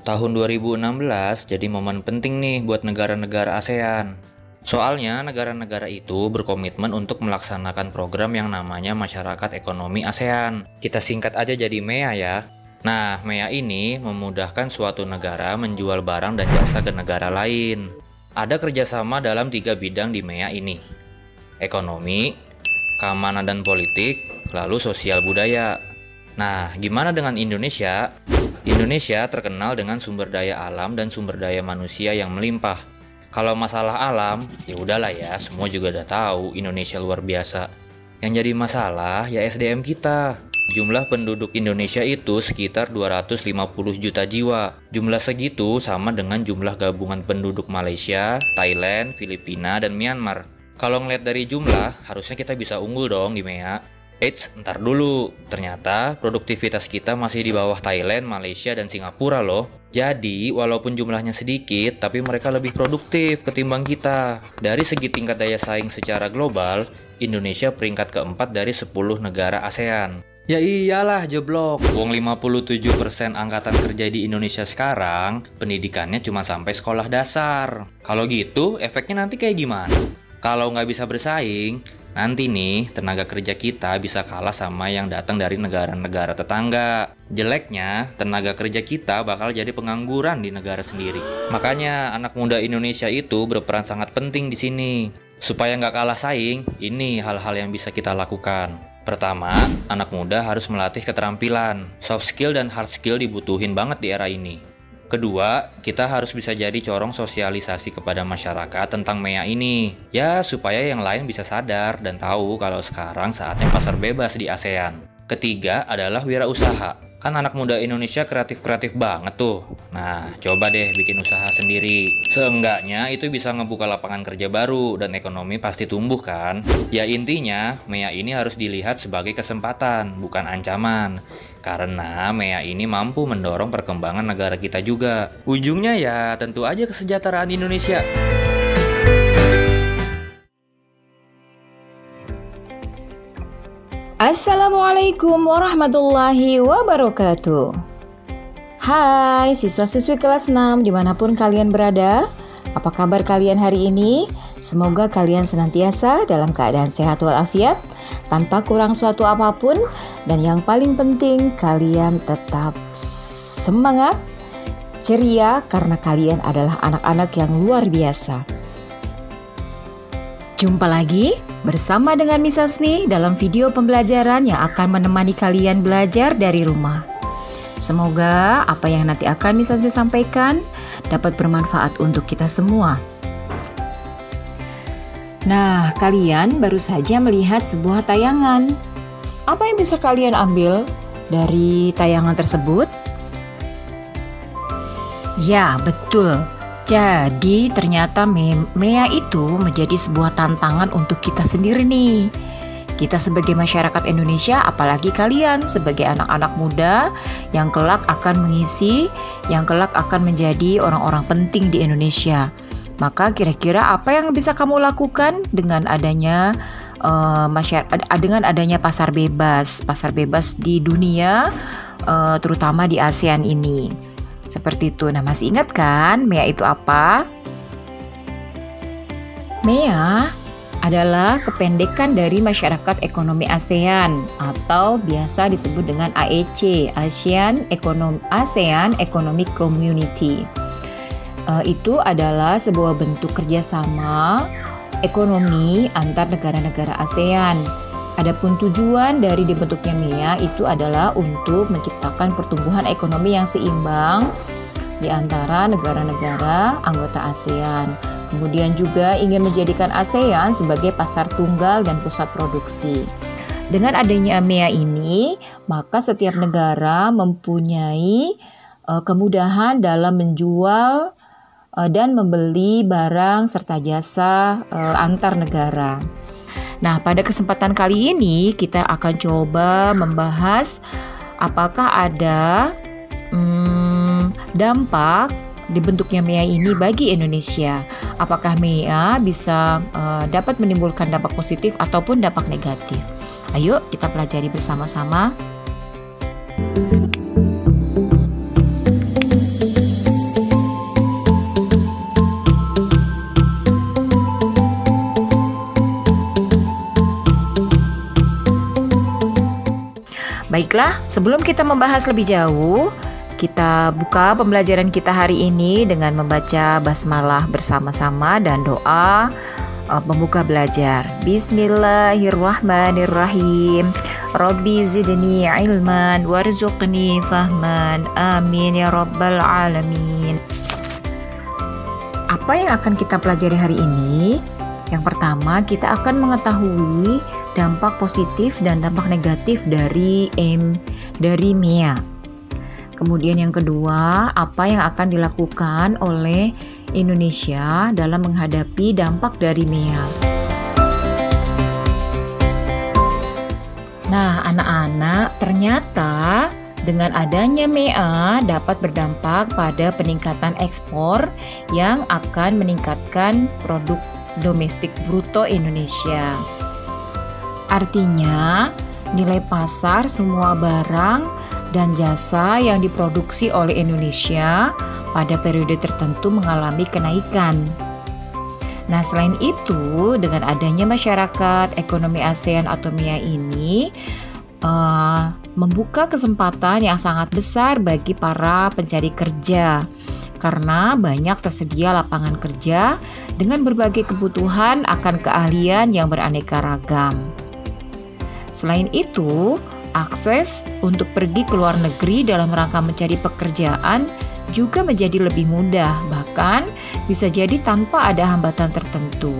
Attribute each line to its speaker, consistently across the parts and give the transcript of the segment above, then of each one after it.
Speaker 1: tahun 2016 jadi momen penting nih buat negara-negara ASEAN. Soalnya negara-negara itu berkomitmen untuk melaksanakan program yang namanya Masyarakat Ekonomi ASEAN. Kita singkat aja jadi MEA ya. Nah, MEA ini memudahkan suatu negara menjual barang dan jasa ke negara lain. Ada kerjasama dalam 3 bidang di MEA ini. Ekonomi, keamanan dan politik, lalu sosial budaya. Nah, gimana dengan Indonesia? Indonesia terkenal dengan sumber daya alam dan sumber daya manusia yang melimpah. Kalau masalah alam, ya udahlah ya, semua juga udah tahu Indonesia luar biasa. Yang jadi masalah ya SDM kita. Jumlah penduduk Indonesia itu sekitar 250 juta jiwa. Jumlah segitu sama dengan jumlah gabungan penduduk Malaysia, Thailand, Filipina, dan Myanmar. Kalau ngeliat dari jumlah, harusnya kita bisa unggul dong di MEA. Eits, ntar dulu. Ternyata produktivitas kita masih di bawah Thailand, Malaysia, dan Singapura loh. Jadi, walaupun jumlahnya sedikit, tapi mereka lebih produktif ketimbang kita. Dari segi tingkat daya saing secara global, Indonesia peringkat keempat dari 10 negara ASEAN. Ya iyalah jeblok. Wong 57% angkatan kerja di Indonesia sekarang, pendidikannya cuma sampai sekolah dasar. Kalau gitu, efeknya nanti kayak gimana? Kalau nggak bisa bersaing, nanti nih tenaga kerja kita bisa kalah sama yang datang dari negara-negara tetangga. Jeleknya, tenaga kerja kita bakal jadi pengangguran di negara sendiri. Makanya anak muda Indonesia itu berperan sangat penting di sini. Supaya nggak kalah saing, ini hal-hal yang bisa kita lakukan. Pertama, anak muda harus melatih keterampilan. Soft skill dan hard skill dibutuhin banget di era ini. Kedua, kita harus bisa jadi corong sosialisasi kepada masyarakat tentang MEA ini. Ya, supaya yang lain bisa sadar dan tahu kalau sekarang saatnya pasar bebas di ASEAN. Ketiga adalah wirausaha. Kan anak muda Indonesia kreatif-kreatif banget tuh. Nah, coba deh bikin usaha sendiri. Seenggaknya itu bisa ngebuka lapangan kerja baru dan ekonomi pasti tumbuh kan? Ya intinya, MEA ini harus dilihat sebagai kesempatan, bukan ancaman. Karena MEA ini mampu mendorong perkembangan negara kita juga. Ujungnya ya tentu aja kesejahteraan Indonesia.
Speaker 2: Assalamualaikum warahmatullahi wabarakatuh. Hai siswa-siswi kelas 6 dimanapun kalian berada. Apa kabar kalian hari ini? Semoga kalian senantiasa dalam keadaan sehat walafiat, tanpa kurang suatu apapun. Dan yang paling penting, kalian tetap semangat, ceria, karena kalian adalah anak-anak yang luar biasa. Jumpa lagi bersama dengan Miss Asni dalam video pembelajaran yang akan menemani kalian belajar dari rumah. Semoga apa yang nanti akan Miss Asni sampaikan dapat bermanfaat untuk kita semua. Nah, kalian baru saja melihat sebuah tayangan. Apa yang bisa kalian ambil dari tayangan tersebut? Ya, betul. Jadi ternyata MEA itu menjadi sebuah tantangan untuk kita sendiri nih. Kita sebagai masyarakat Indonesia, apalagi kalian sebagai anak-anak muda yang kelak akan mengisi, yang kelak akan menjadi orang-orang penting di Indonesia. Maka kira-kira apa yang bisa kamu lakukan dengan adanya pasar bebas di dunia, terutama di ASEAN ini. Seperti itu. Nah, masih ingat kan MEA itu apa? MEA adalah kependekan dari Masyarakat Ekonomi ASEAN atau biasa disebut dengan AEC, ASEAN Economic Community. Itu adalah sebuah bentuk kerjasama ekonomi antar negara-negara ASEAN. Adapun tujuan dari dibentuknya MEA itu adalah untuk menciptakan pertumbuhan ekonomi yang seimbang di antara negara-negara anggota ASEAN. Kemudian juga ingin menjadikan ASEAN sebagai pasar tunggal dan pusat produksi. Dengan adanya MEA ini, maka setiap negara mempunyai kemudahan dalam menjual dan membeli barang serta jasa antar negara. Nah, pada kesempatan kali ini kita akan coba membahas apakah ada dampak dibentuknya MEA ini bagi Indonesia. Apakah MEA bisa dapat menimbulkan dampak positif ataupun dampak negatif? Ayo kita pelajari bersama-sama. Baiklah, sebelum kita membahas lebih jauh, kita buka pembelajaran kita hari ini dengan membaca basmalah bersama-sama dan doa pembuka belajar. Bismillahirrahmanirrahim. Rabbi zidni ilman warzuqni fahman. Amin ya rabbal alamin. Apa yang akan kita pelajari hari ini? Yang pertama, kita akan mengetahui dampak positif dan dampak negatif dari MEA. Kemudian yang kedua, apa yang akan dilakukan oleh Indonesia dalam menghadapi dampak dari MEA. Nah, anak-anak, ternyata dengan adanya MEA dapat berdampak pada peningkatan ekspor yang akan meningkatkan produk domestik bruto Indonesia. Artinya, nilai pasar semua barang dan jasa yang diproduksi oleh Indonesia pada periode tertentu mengalami kenaikan. Nah, selain itu, dengan adanya masyarakat ekonomi ASEAN atau MEA ini membuka kesempatan yang sangat besar bagi para pencari kerja karena banyak tersedia lapangan kerja dengan berbagai kebutuhan akan keahlian yang beraneka ragam. Selain itu, akses untuk pergi ke luar negeri dalam rangka mencari pekerjaan juga menjadi lebih mudah, bahkan bisa jadi tanpa ada hambatan tertentu.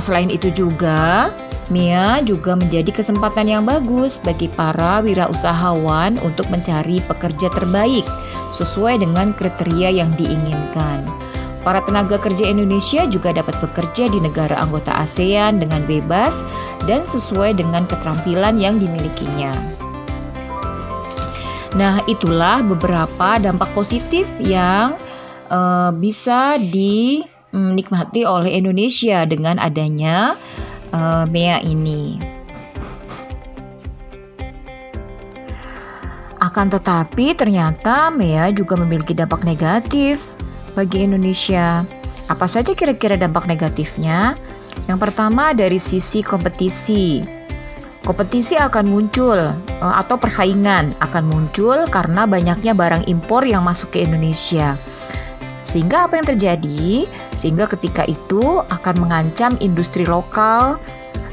Speaker 2: Selain itu juga, MEA juga menjadi kesempatan yang bagus bagi para wirausahawan untuk mencari pekerja terbaik sesuai dengan kriteria yang diinginkan. Para tenaga kerja Indonesia juga dapat bekerja di negara anggota ASEAN dengan bebas dan sesuai dengan keterampilan yang dimilikinya. Nah, itulah beberapa dampak positif yang bisa dinikmati oleh Indonesia dengan adanya MEA ini. Akan tetapi ternyata MEA juga memiliki dampak negatif bagi Indonesia. Apa saja kira-kira dampak negatifnya? Yang pertama dari sisi kompetisi. Kompetisi akan muncul atau persaingan akan muncul karena banyaknya barang impor yang masuk ke Indonesia. Sehingga apa yang terjadi? Sehingga ketika itu akan mengancam industri lokal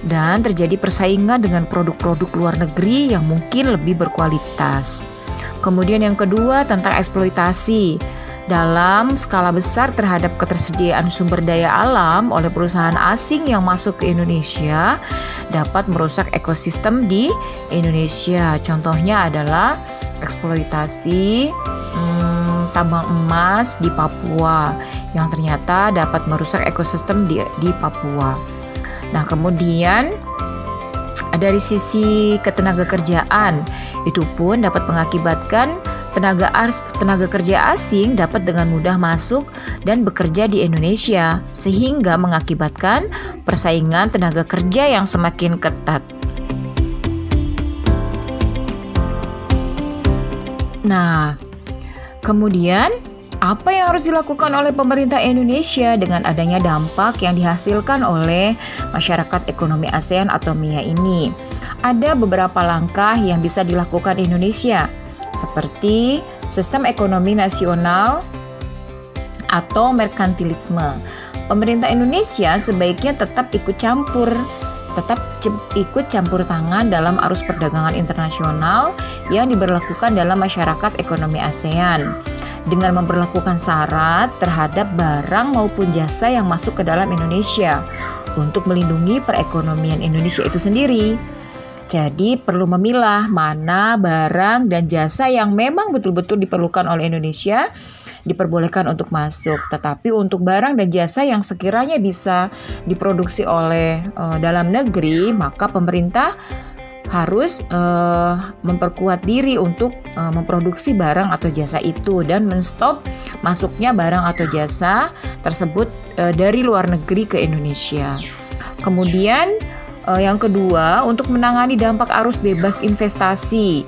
Speaker 2: dan terjadi persaingan dengan produk-produk luar negeri yang mungkin lebih berkualitas. Kemudian yang kedua tentang eksploitasi dalam skala besar terhadap ketersediaan sumber daya alam oleh perusahaan asing yang masuk ke Indonesia dapat merusak ekosistem di Indonesia. Contohnya adalah eksploitasi tambang emas di Papua yang ternyata dapat merusak ekosistem di Papua. Nah, kemudian dari sisi ketenaga kerjaan itu pun dapat mengakibatkan tenaga kerja asing dapat dengan mudah masuk dan bekerja di Indonesia sehingga mengakibatkan persaingan tenaga kerja yang semakin ketat. Nah, kemudian apa yang harus dilakukan oleh pemerintah Indonesia dengan adanya dampak yang dihasilkan oleh masyarakat ekonomi ASEAN atau MEA ini? Ada beberapa langkah yang bisa dilakukan Indonesia, seperti sistem ekonomi nasional atau merkantilisme. Pemerintah Indonesia sebaiknya tetap ikut campur tangan dalam arus perdagangan internasional yang diberlakukan dalam masyarakat ekonomi ASEAN dengan memberlakukan syarat terhadap barang maupun jasa yang masuk ke dalam Indonesia untuk melindungi perekonomian Indonesia itu sendiri. Jadi perlu memilah mana barang dan jasa yang memang betul-betul diperlukan oleh Indonesia diperbolehkan untuk masuk. Tetapi untuk barang dan jasa yang sekiranya bisa diproduksi oleh dalam negeri, maka pemerintah harus memperkuat diri untuk memproduksi barang atau jasa itu dan menstop masuknya barang atau jasa tersebut dari luar negeri ke Indonesia. Kemudian yang kedua, untuk menangani dampak arus bebas investasi,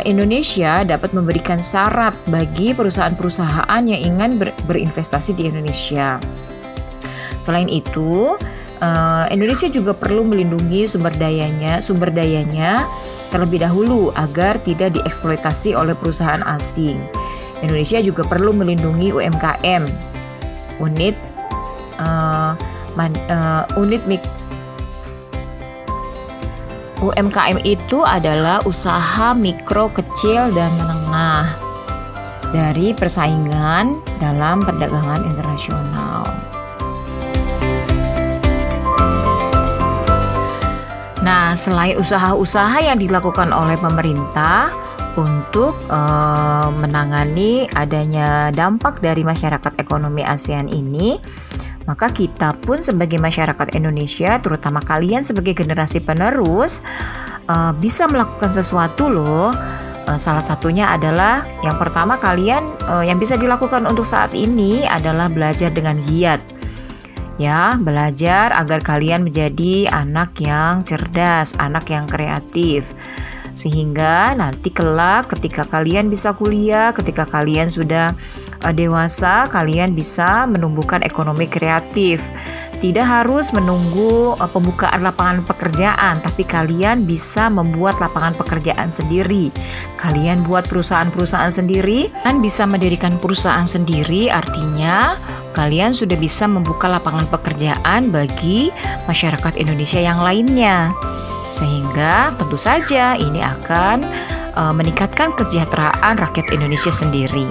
Speaker 2: Indonesia dapat memberikan syarat bagi perusahaan-perusahaan yang ingin berinvestasi di Indonesia. Selain itu, Indonesia juga perlu melindungi sumber dayanya terlebih dahulu agar tidak dieksploitasi oleh perusahaan asing. Indonesia juga perlu melindungi UMKM, UMKM itu adalah usaha mikro, kecil, dan menengah dari persaingan dalam perdagangan internasional. Nah, selain usaha-usaha yang dilakukan oleh pemerintah untuk menangani adanya dampak dari masyarakat ekonomi ASEAN ini, maka kita pun sebagai masyarakat Indonesia, terutama kalian sebagai generasi penerus, bisa melakukan sesuatu loh. Salah satunya adalah yang pertama kalian yang bisa dilakukan untuk saat ini adalah belajar dengan giat. Ya, belajar agar kalian menjadi anak yang cerdas, anak yang kreatif. Sehingga nanti kelak ketika kalian bisa kuliah, ketika kalian sudah dewasa, kalian bisa menumbuhkan ekonomi kreatif. Tidak harus menunggu pembukaan lapangan pekerjaan, tapi kalian bisa membuat lapangan pekerjaan sendiri. Kalian buat perusahaan-perusahaan sendiri, dan bisa mendirikan perusahaan sendiri, artinya kalian sudah bisa membuka lapangan pekerjaan bagi masyarakat Indonesia yang lainnya. Sehingga tentu saja ini akan meningkatkan kesejahteraan rakyat Indonesia sendiri.